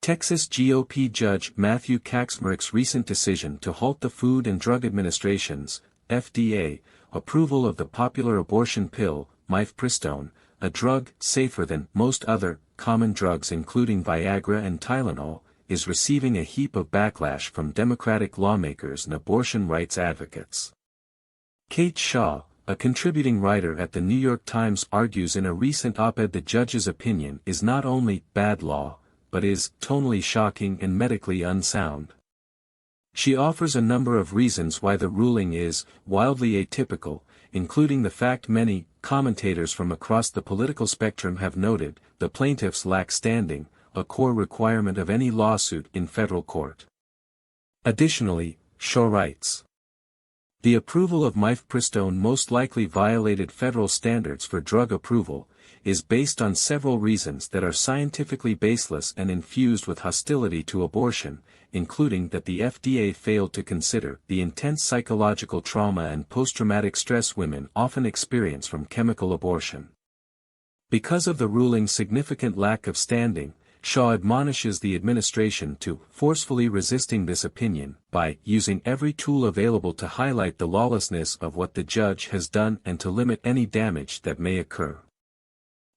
Texas GOP Judge Matthew Kacsmaryk's recent decision to halt the Food and Drug Administration's, FDA, approval of the popular abortion pill, mifepristone, a drug safer than most other common drugs including Viagra and Tylenol, is receiving a heap of backlash from Democratic lawmakers and abortion rights advocates. Kate Shaw, a contributing writer at the New York Times, argues in a recent op-ed the judge's opinion is not only bad law, but is tonally shocking and medically unsound. She offers a number of reasons why the ruling is wildly atypical, including the fact many commentators from across the political spectrum have noted the plaintiffs lack standing, a core requirement of any lawsuit in federal court. Additionally, Shaw writes, the approval of mifepristone most likely violated federal standards for drug approval, is based on several reasons that are scientifically baseless and infused with hostility to abortion, including that the FDA failed to consider the intense psychological trauma and post-traumatic stress women often experience from chemical abortion. Because of the ruling's significant lack of standing, Shaw admonishes the administration to forcefully resisting this opinion by using every tool available to highlight the lawlessness of what the judge has done and to limit any damage that may occur.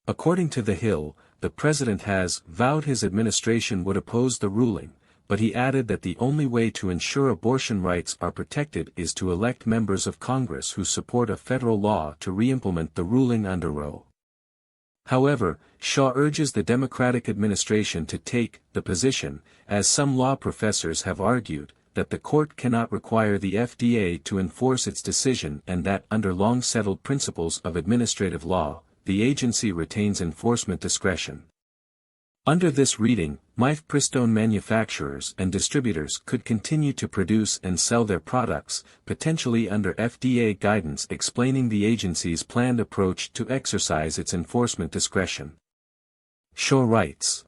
According to The Hill, the president has vowed his administration would oppose the ruling, but he added that the only way to ensure abortion rights are protected is to elect members of Congress who support a federal law to re-implement the ruling under Roe. However, Shaw urges the Democratic administration to take the position, as some law professors have argued, that the court cannot require the FDA to enforce its decision and that under long-settled principles of administrative law, the agency retains enforcement discretion. Under this reading, mifepristone manufacturers and distributors could continue to produce and sell their products, potentially under FDA guidance explaining the agency's planned approach to exercise its enforcement discretion. Shaw writes,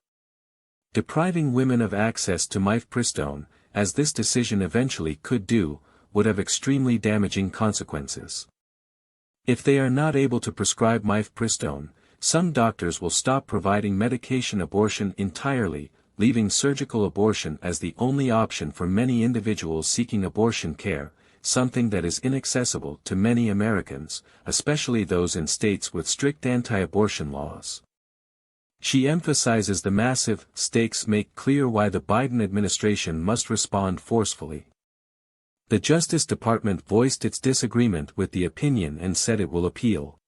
depriving women of access to mifepristone, as this decision eventually could do, would have extremely damaging consequences. If they are not able to prescribe mifepristone, some doctors will stop providing medication abortion entirely, leaving surgical abortion as the only option for many individuals seeking abortion care, something that is inaccessible to many Americans, especially those in states with strict anti-abortion laws. She emphasizes the massive stakes make clear why the Biden administration must respond forcefully. The Justice Department voiced its disagreement with the opinion and said it will appeal.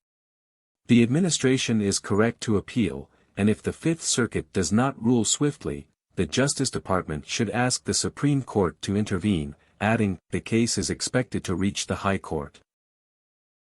The administration is correct to appeal, and if the Fifth Circuit does not rule swiftly, the Justice Department should ask the Supreme Court to intervene, adding, the case is expected to reach the High Court.